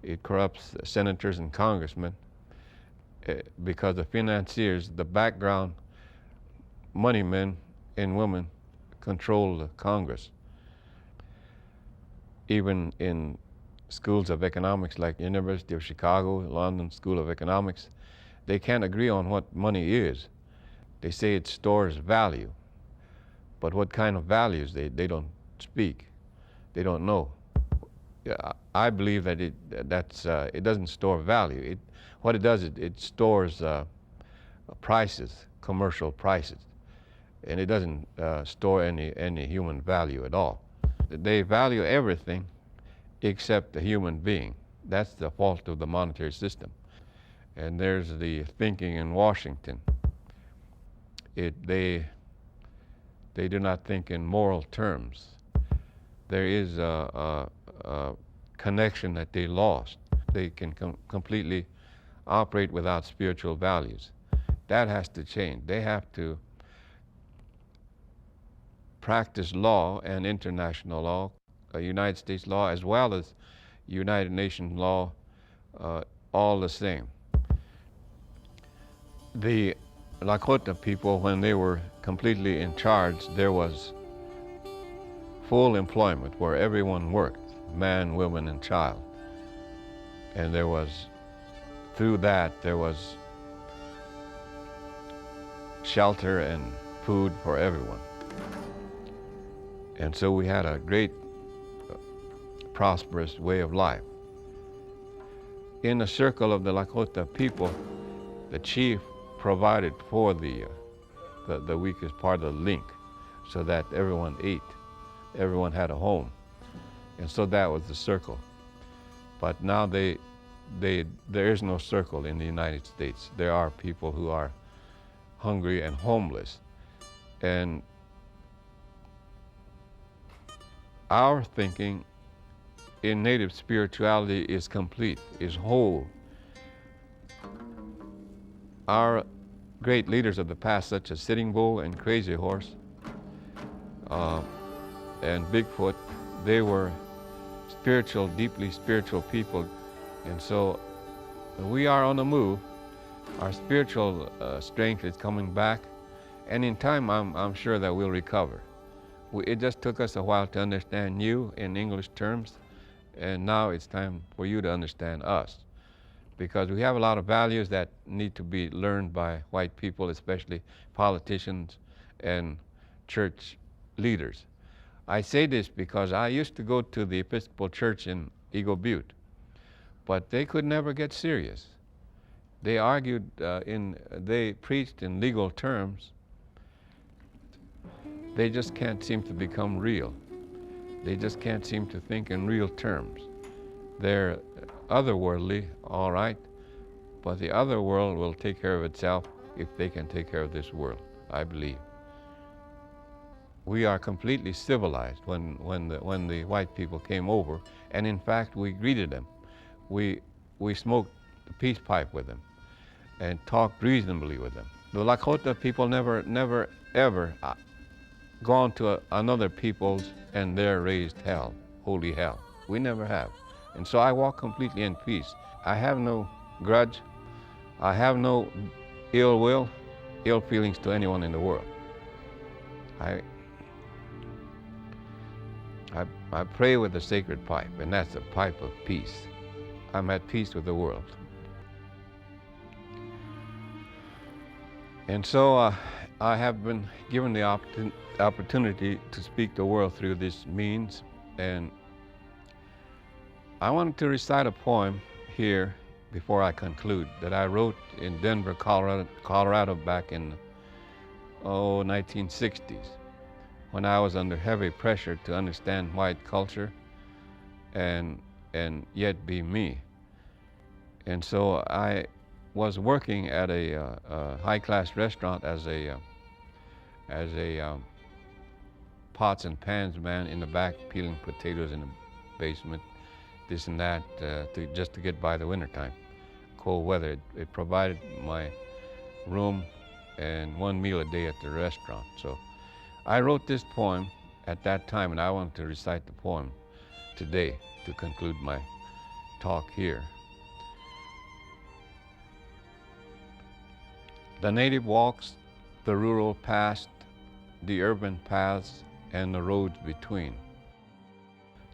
[SPEAKER 4] It corrupts senators and congressmen because the financiers, the background money men and women, control the Congress. Even in schools of economics like University of Chicago, London School of Economics, they can't agree on what money is. They say it stores value, but what kind of values, they don't speak. They don't know. I believe that it doesn't store value. What it does, it stores prices, commercial prices, and it doesn't store any human value at all. They value everything except the human being. That's the fault of the monetary system. And there's the thinking in Washington. They do not think in moral terms. There is a connection that they lost. They can completely operate without spiritual values. That has to change. They have to practice law and international law, United States law, as well as United Nations law, all the same. The Lakota people, when they were completely in charge, there was full employment where everyone worked, man, woman, and child. And there was, through that, there was shelter and food for everyone. And so we had a great, prosperous way of life. In the circle of the Lakota people, the chief provided for the weakest part of the link, so that everyone ate, everyone had a home, and so that was the circle. But now there is no circle in the United States. There are people who are hungry and homeless, and our thinking in Native spirituality is complete, is whole. Our great leaders of the past, such as Sitting Bull and Crazy Horse and Bigfoot, they were spiritual, deeply spiritual people. And so we are on the move. Our spiritual strength is coming back, and in time I'm sure that we'll recover. It just took us a while to understand you in English terms, and now it's time for you to understand us, because we have a lot of values that need to be learned by white people, especially politicians and church leaders. I say this because I used to go to the Episcopal Church in Eagle Butte, but they could never get serious. They argued, they preached in legal terms. They just can't seem to become real. They just can't seem to think in real terms. Their otherworldly, all right, but the other world will take care of itself if they can take care of this world, I believe. We are completely civilized when the white people came over, and in fact we greeted them. We smoked the peace pipe with them and talked reasonably with them. The Lakota people never ever gone to another people's and there raised hell, holy hell. We never have. And so I walk completely in peace. I have no grudge. I have no ill will, ill feelings to anyone in the world. I pray with the sacred pipe, and that's a pipe of peace. I'm at peace with the world. And so I have been given the opportunity to speak the world through this means, and I wanted to recite a poem here before I conclude that I wrote in Denver, Colorado back in 1960s, when I was under heavy pressure to understand white culture and yet be me. And so I was working at a high-class restaurant as a pots and pans man in the back, peeling potatoes in the basement, this and that, just to get by the wintertime. Cold weather, it provided my room and one meal a day at the restaurant. So I wrote this poem at that time, and I want to recite the poem today to conclude my talk here. The native walks the rural past, the urban paths, and the roads between,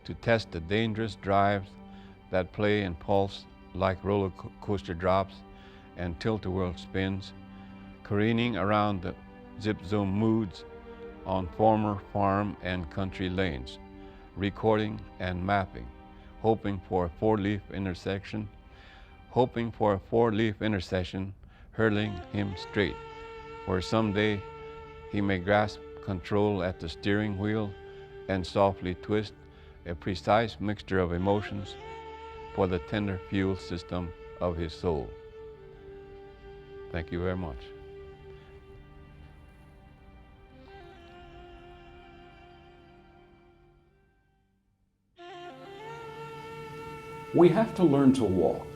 [SPEAKER 4] to test the dangerous drives that play and pulse like roller coaster drops and tilt-a-whirl spins, careening around the zip-zone moods on former farm and country lanes, recording and mapping, hoping for a four-leaf intersection, hurling him straight, where someday he may grasp control at the steering wheel and softly twist a precise mixture of emotions for the tender fuel system of his soul. Thank you very much.
[SPEAKER 3] We have to learn to walk.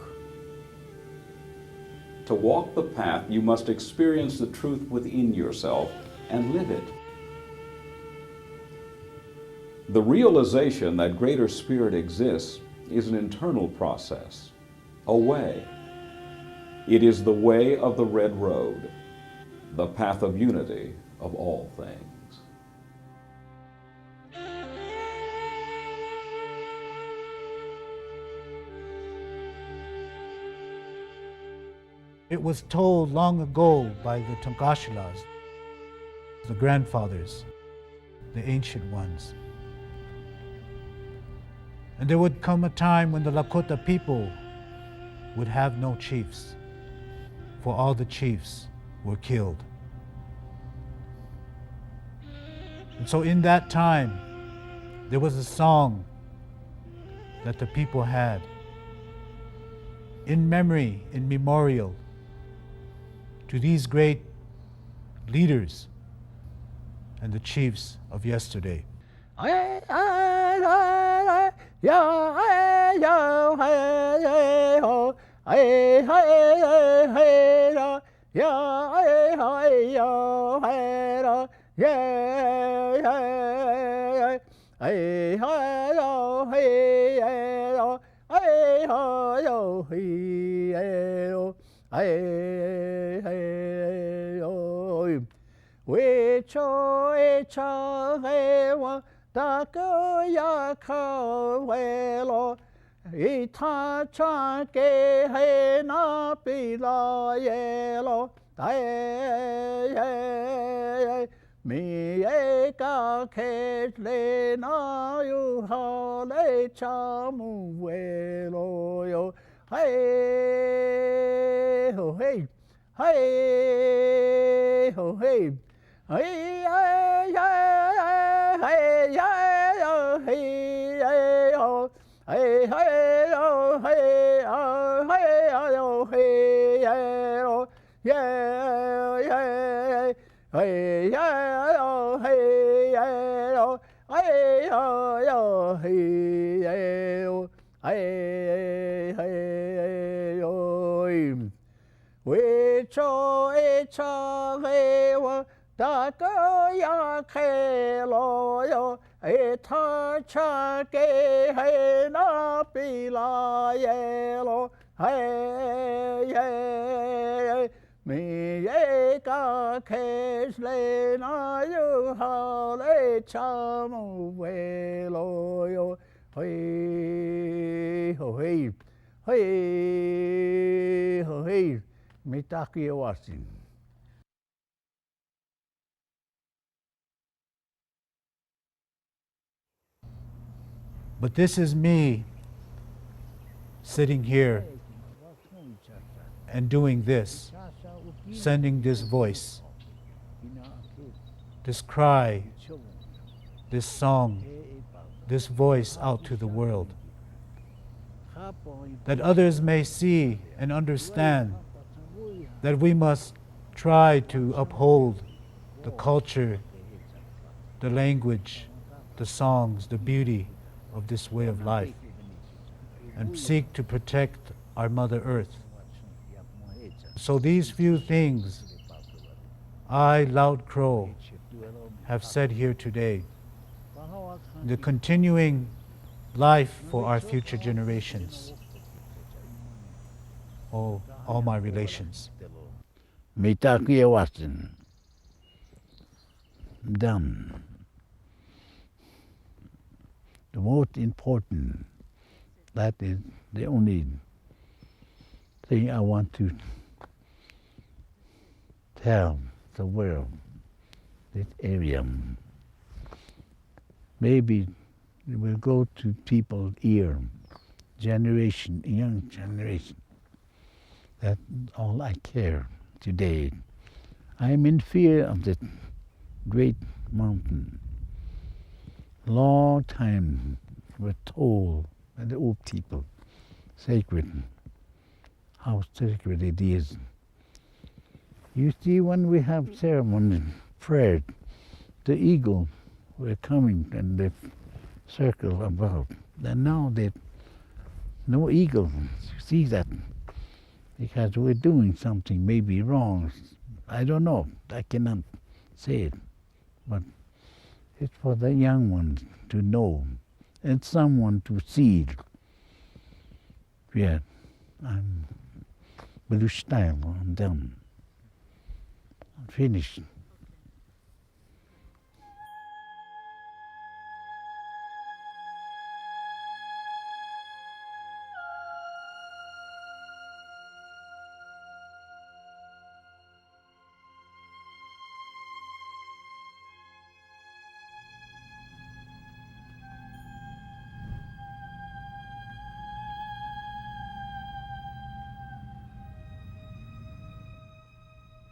[SPEAKER 3] To walk the path, you must experience the truth within yourself and live it. The realization that greater spirit exists is an internal process, a way. It is the way of the red road, the path of unity of all things.
[SPEAKER 1] It was told long ago by the Tongashilas, the grandfathers, the ancient ones. And there would come a time when the Lakota people would have no chiefs, for all the chiefs were killed. And so in that time, there was a song that the people had in memory, in memorial, to these great leaders and the chiefs of yesterday. Mi eka ketle na yu hale chamu velo yo hey ho hey hey ho hey hey hey hey hey hey hey ho hey hey ho hey
[SPEAKER 2] yeah, yeah, hey, yeah, oh, hey, yeah, oh, hey, oh, hey, yeah, oh, hey, hey, oh, we cho e cha he wa da ga ya ke lo yo e ta cha ke he na pi la ye lo hey ye mi ye ka ke le na yu ha le cha mu we lo yo hey ho hey hey ho hey Mitaki Wasin.
[SPEAKER 1] But this is me sitting here and doing this, sending this voice, this cry, this song, this voice out to the world, that others may see and understand that we must try to uphold the culture, the language, the songs, the beauty of this way of life, and seek to protect our Mother Earth. So these few things I, Loud Crow, have said here today, the continuing life for our future generations, all my relations.
[SPEAKER 2] Mitaki Wasin. Done. The most important, that is the only thing I want to tell the world, this area. Maybe it will go to people's ear, generation, young generation. That's all I care today. I am in fear of the great mountain. Long time we're told by the old people, sacred, how sacred it is. You see, when we have ceremony, prayer, the eagle were coming and they circle about. And now there's no eagle. You see that? Because we're doing something maybe wrong. I don't know. I cannot say it. But it's for the young ones to know and someone to see it. Yeah, I'm blue style. I'm done. I'm finished.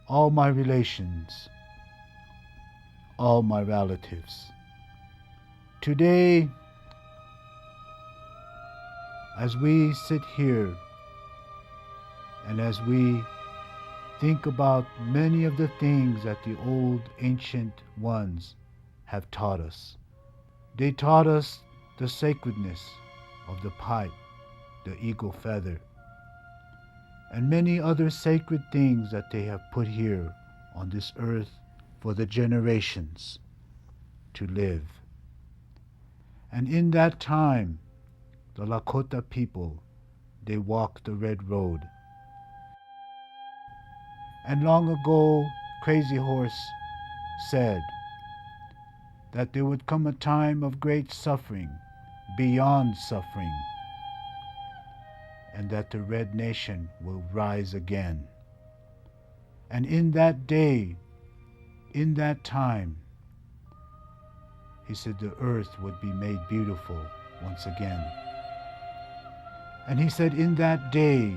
[SPEAKER 1] All my relations, all my relatives. Today, as we sit here and as we think about many of the things that the old ancient ones have taught us, they taught us the sacredness of the pipe, the eagle feather, and many other sacred things that they have put here on this earth for the generations to live. And in that time, the Lakota people, they walked the red road. And long ago, Crazy Horse said that there would come a time of great suffering, beyond suffering, and that the Red Nation will rise again. And in that day, in that time, he said the earth would be made beautiful once again. And he said, in that day,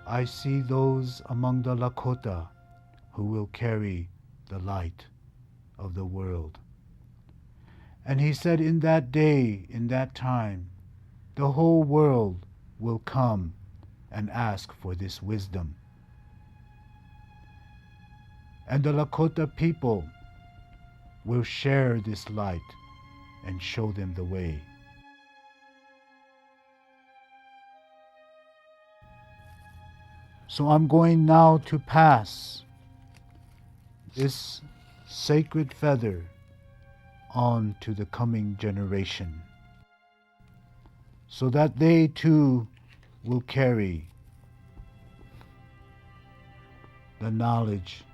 [SPEAKER 1] I see those among the Lakota who will carry the light of the world. And he said, in that day, in that time, the whole world will come and ask for this wisdom. And the Lakota people will share this light and show them the way. So I'm going now to pass this sacred feather on to the coming generation, so that they too will carry the knowledge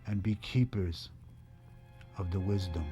[SPEAKER 1] and be keepers of the wisdom.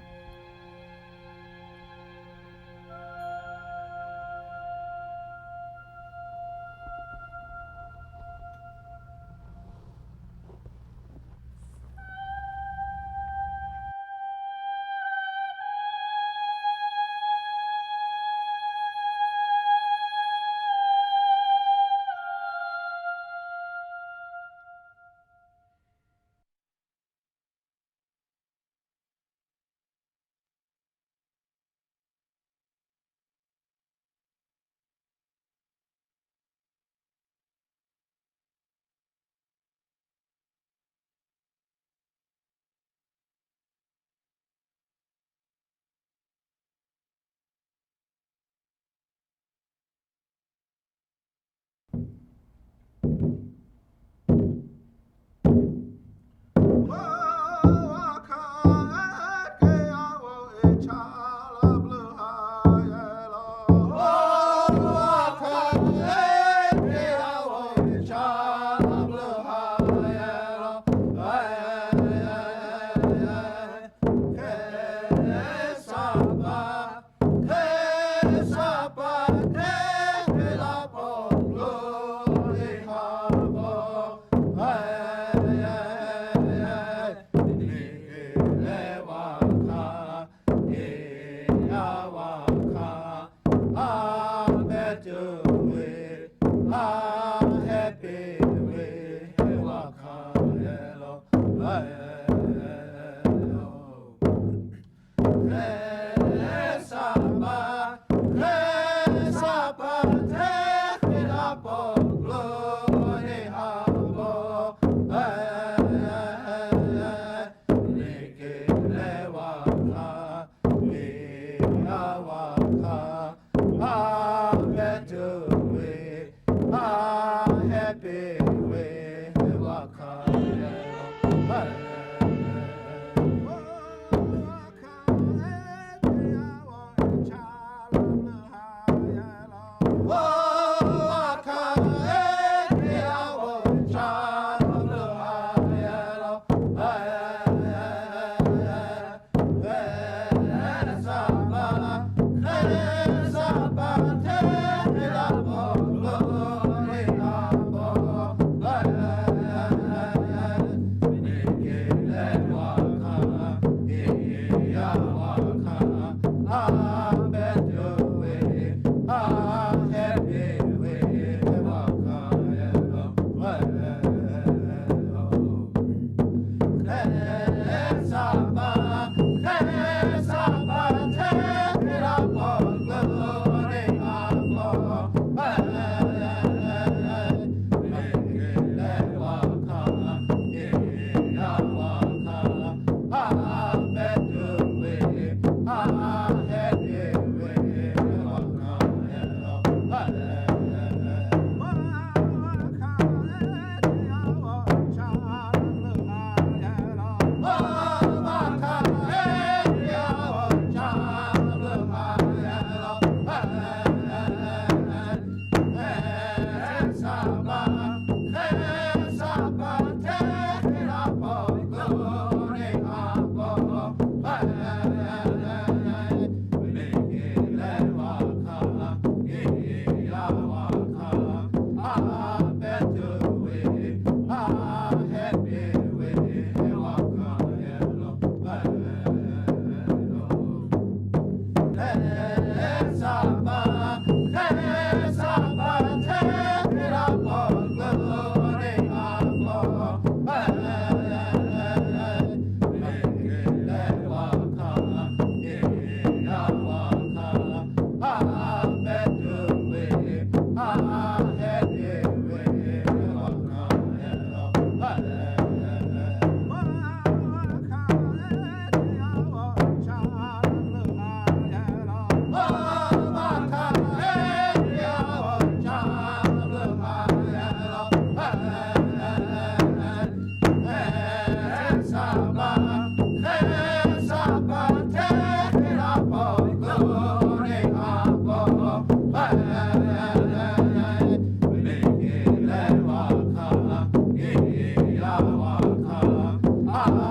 [SPEAKER 5] Papa.